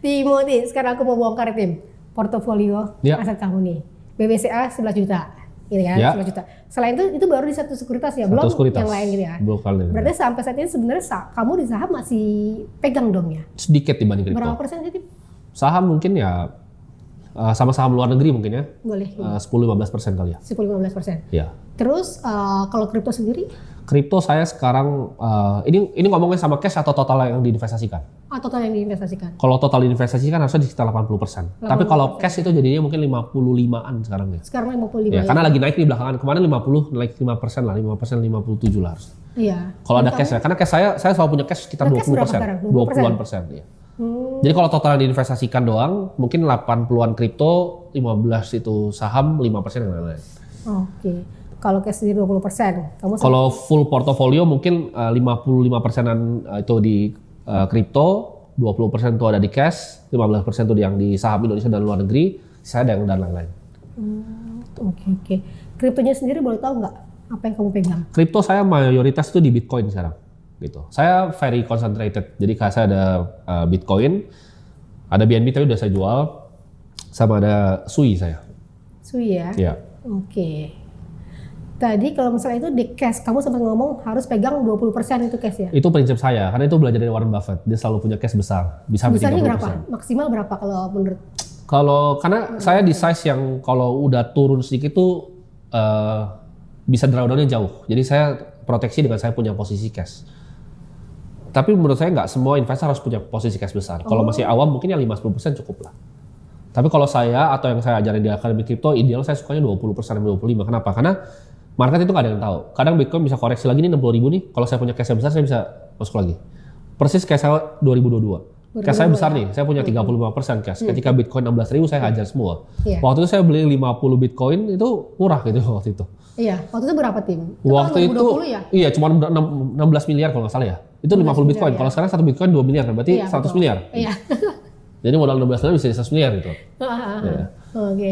Timothy, sekarang aku mau bongkar tim portofolio aset kamu nih. BBCA 11 juta. Gitu kan, 11 juta. Selain itu baru di satu sekuritas ya, belum yang lain gitu ya. Berarti sampai saat ini sebenarnya kamu di saham masih pegang dong ya? Sedikit dibanding kripto. Berapa persen sih, Tim? Saham mungkin ya sama saham luar negeri mungkin ya. Boleh. 10-15% kali ya. 10-15%. Iya. Terus kalau kripto sendiri? Kripto saya sekarang ini ngomongnya sama cash atau total yang diinvestasikan? Total yang diinvestasikan. Kalau total diinvestasikan harusnya di sekitar 80%. Tapi kalau cash itu jadinya mungkin 55-an sekarang ya. Sekarang 55 ya. Karena lagi naik nih belakangan. Kemarin 50 naik 5% lah, 5%, 57 lah harus. Iya. Kalau ada cash ya, karena cash saya selalu punya cash sekitar 20%. 20-an persen ya. Jadi kalau total yang diinvestasikan doang, mungkin 80-an kripto, 15 itu saham, 5% yang lain-lain. Oke. Kalau cash di 20%, kamu kalau full portofolio mungkin 55%-an itu di kripto, 20% itu ada di cash, 15% itu yang di saham Indonesia dan luar negeri, saya ada yang dan lain-lain. Oke. Kriptonya sendiri boleh tahu nggak apa yang kamu pegang? Kripto saya mayoritas itu di Bitcoin sekarang. Gitu. Saya very concentrated. Jadi saya ada Bitcoin, ada BNB tapi udah saya jual, sama ada Sui saya. Sui ya? Iya. Oke. Tadi kalau misalnya itu di cash, kamu sempat ngomong harus pegang 20% itu cash ya? Itu prinsip saya, karena itu belajar dari Warren Buffett. Dia selalu punya cash besar, bisa sampai 30%. Besarnya berapa? Maksimal berapa kalau menurut? Karena saya di size yang kalau udah turun sedikit tuh bisa drawdown-nya jauh. Jadi saya proteksi dengan saya punya posisi cash. Tapi menurut saya nggak semua investor harus punya posisi cash besar. Kalau masih awam mungkin yang 5-10% cukup lah. Tapi kalau saya atau yang saya ajarin di Akademi Kripto, ideal saya sukanya 20%-25%. Kenapa? Karena market itu nggak ada yang tahu. Kadang Bitcoin bisa koreksi lagi nih 60.000 nih. Kalau saya punya cash yang besar, saya bisa masuk lagi. Persis cash saya 2022. Cash saya besar nih, saya punya 35% cash. Ketika Bitcoin 16.000 saya hajar semua. Waktu itu saya beli 50 Bitcoin itu murah gitu waktu itu. Iya, waktu itu berapa Tim? Waktu itu ya? Iya, cuma 16 miliar kalau nggak salah ya. Itu 50 Bitcoin. Kalau sekarang 1 Bitcoin 2 miliar, berarti 100 miliar. Iya. Jadi modal 16 miliar bisa 100 miliar gitu. Oke.